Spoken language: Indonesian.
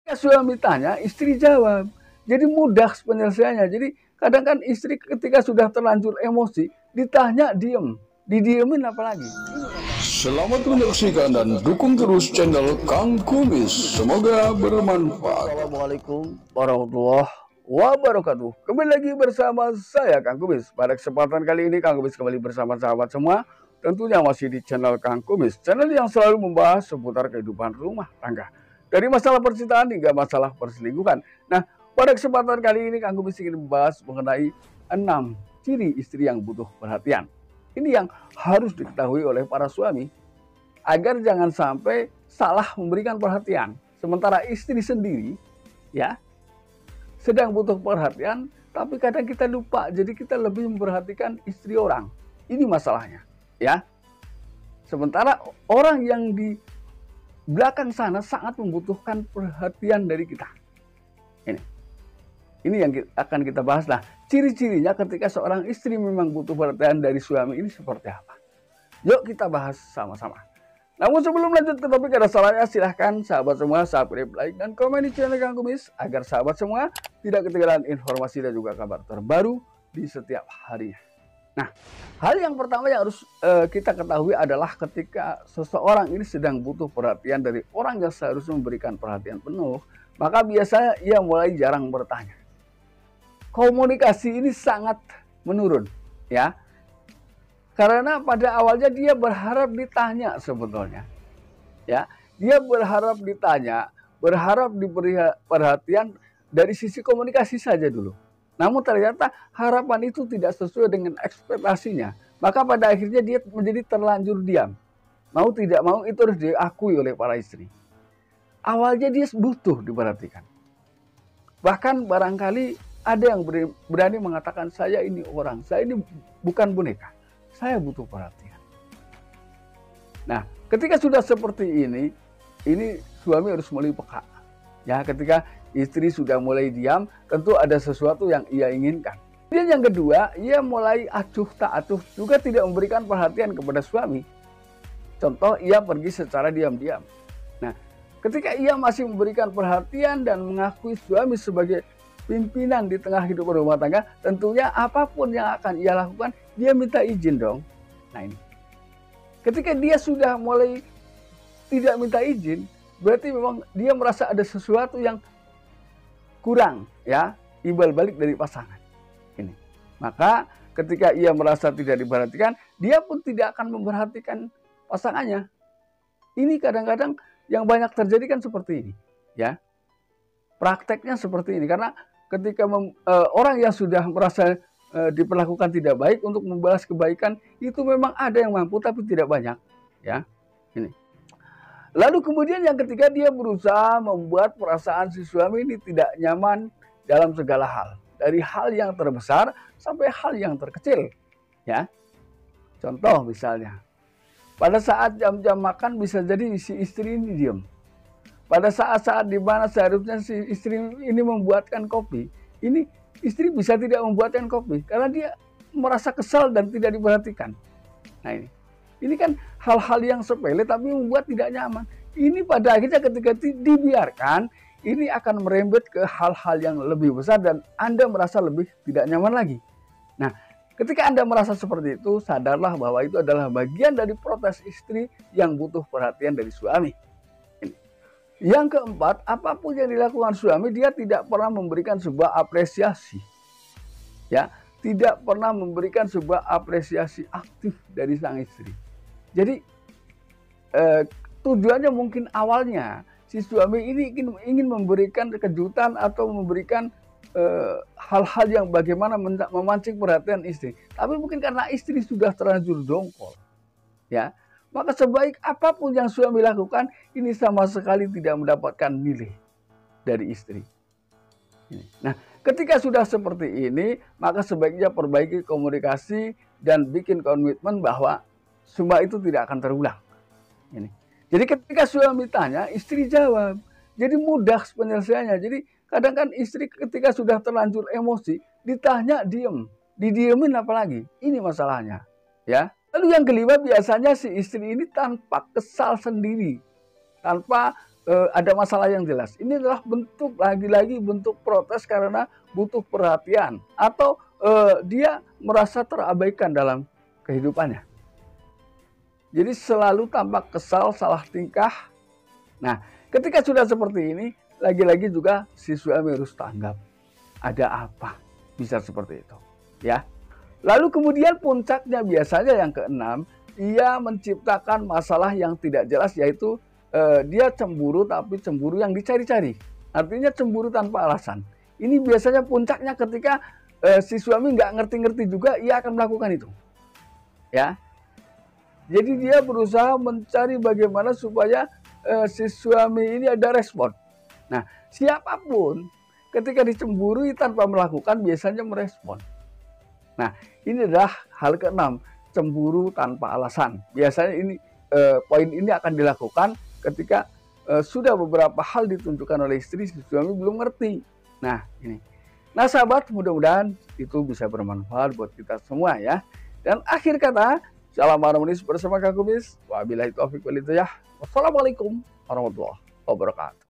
Suami tanya, istri jawab. Jadi mudah penyelesaiannya. Jadi kadang kan istri ketika sudah terlanjur emosi, ditanya diem, didiemin apalagi. Selamat menyaksikan dan dukung terus channel Kang Kumis. Semoga bermanfaat. Assalamualaikum warahmatullahi wabarakatuh. Kembali lagi bersama saya Kang Kumis. Pada kesempatan kali ini Kang Kumis kembali bersama sahabat semua. Tentunya masih di channel Kang Kumis. Channel yang selalu membahas seputar kehidupan rumah tangga. Dari masalah percintaan hingga masalah perselingkuhan. Nah, pada kesempatan kali ini Kang Kumis ingin membahas mengenai 6 ciri istri yang butuh perhatian. Ini yang harus diketahui oleh para suami agar jangan sampai salah memberikan perhatian. Sementara istri sendiri ya sedang butuh perhatian, tapi kadang kita lupa. Jadi kita lebih memperhatikan istri orang. Ini masalahnya, ya. Sementara orang yang di belakang sana sangat membutuhkan perhatian dari kita. Ini yang akan kita bahas. Nah, ciri-cirinya ketika seorang istri memang butuh perhatian dari suami ini seperti apa? Yuk kita bahas sama-sama. Namun sebelum lanjut ke topik, ada salahnya silahkan sahabat semua subscribe, like, dan komen di channel Kang Kumis agar sahabat semua tidak ketinggalan informasi dan juga kabar terbaru di setiap harinya. Nah, hal yang pertama yang harus kita ketahui adalah ketika seseorang ini sedang butuh perhatian dari orang yang seharusnya memberikan perhatian penuh, maka biasanya ia mulai jarang bertanya. Komunikasi ini sangat menurun, ya. Karena pada awalnya dia berharap ditanya sebetulnya. Ya, dia berharap ditanya, berharap diberi perhatian dari sisi komunikasi saja dulu. Namun ternyata harapan itu tidak sesuai dengan ekspektasinya. Maka pada akhirnya dia menjadi terlanjur diam. Mau tidak mau itu harus diakui oleh para istri. Awalnya dia butuh diperhatikan. Bahkan barangkali ada yang berani mengatakan, saya ini orang, saya ini bukan boneka. Saya butuh perhatian. Nah, ketika sudah seperti ini suami harus mulai peka. Ya, ketika istri sudah mulai diam, tentu ada sesuatu yang ia inginkan. Dan yang kedua, ia mulai acuh tak acuh, juga tidak memberikan perhatian kepada suami. Contoh, ia pergi secara diam-diam. Nah, ketika ia masih memberikan perhatian dan mengakui suami sebagai pimpinan di tengah hidup rumah tangga, tentunya apapun yang akan ia lakukan, dia minta izin dong. Nah ini, ketika dia sudah mulai tidak minta izin, berarti memang dia merasa ada sesuatu yang kurang, ya, imbal balik dari pasangan. Ini, maka ketika ia merasa tidak diperhatikan, dia pun tidak akan memperhatikan pasangannya. Ini kadang-kadang yang banyak terjadi kan seperti ini, ya. Prakteknya seperti ini, karena ketika orang yang sudah merasa diperlakukan tidak baik, untuk membalas kebaikan itu memang ada yang mampu tapi tidak banyak, ya. Ini. Lalu kemudian yang ketiga, dia berusaha membuat perasaan si suami ini tidak nyaman dalam segala hal, dari hal yang terbesar sampai hal yang terkecil, ya. Contoh misalnya, pada saat jam-jam makan bisa jadi si istri ini diam. Pada saat-saat di mana seharusnya si istri ini membuatkan kopi, ini istri bisa tidak membuatkan kopi karena dia merasa kesal dan tidak diperhatikan. Nah ini kan hal-hal yang sepele tapi membuat tidak nyaman. Ini pada akhirnya ketika dibiarkan, ini akan merembet ke hal-hal yang lebih besar dan Anda merasa lebih tidak nyaman lagi. Nah, ketika Anda merasa seperti itu, sadarlah bahwa itu adalah bagian dari protes istri yang butuh perhatian dari suami. Yang keempat, apapun yang dilakukan suami, dia tidak pernah memberikan sebuah apresiasi. Ya, tidak pernah memberikan sebuah apresiasi aktif dari sang istri. Jadi tujuannya mungkin awalnya si suami ini ingin memberikan kejutan atau memberikan hal-hal yang bagaimana memancing perhatian istri. Tapi mungkin karena istri sudah terlanjur dongkol, ya. Maka sebaik apapun yang suami lakukan, ini sama sekali tidak mendapatkan nilai dari istri. Nah, ketika sudah seperti ini, maka sebaiknya perbaiki komunikasi dan bikin komitmen bahwa semua itu tidak akan terulang. Jadi ketika suami tanya, istri jawab. Jadi mudah penyelesaiannya. Jadi kadang kan istri ketika sudah terlanjur emosi, ditanya diem, didiemin apalagi. Ini masalahnya, ya. Lalu yang kelima, biasanya si istri ini tanpa kesal sendiri, tanpa ada masalah yang jelas. Ini adalah bentuk, lagi-lagi bentuk protes karena butuh perhatian, atau dia merasa terabaikan dalam kehidupannya. Jadi selalu tampak kesal, salah tingkah. Nah, ketika sudah seperti ini, lagi-lagi juga si suami harus tanggap. Ada apa bisa seperti itu, ya? Lalu kemudian puncaknya biasanya yang keenam, ia menciptakan masalah yang tidak jelas, yaitu dia cemburu, tapi cemburu yang dicari-cari. Artinya cemburu tanpa alasan. Ini biasanya puncaknya ketika si suami nggak ngerti-ngerti juga, ia akan melakukan itu, ya. Jadi dia berusaha mencari bagaimana supaya si suami ini ada respon. Nah, siapapun ketika dicemburui tanpa melakukan biasanya merespon. Nah, ini adalah hal keenam, cemburu tanpa alasan. Biasanya ini poin ini akan dilakukan ketika sudah beberapa hal ditunjukkan oleh istri, si suami belum ngerti. Nah, ini. Nah, sahabat, mudah-mudahan itu bisa bermanfaat buat kita semua, ya. Dan akhir kata, salam harmonis bersama Kang Kumis. Wabillahi taufiq wal hidayah. Wassalamualaikum warahmatullahi wabarakatuh.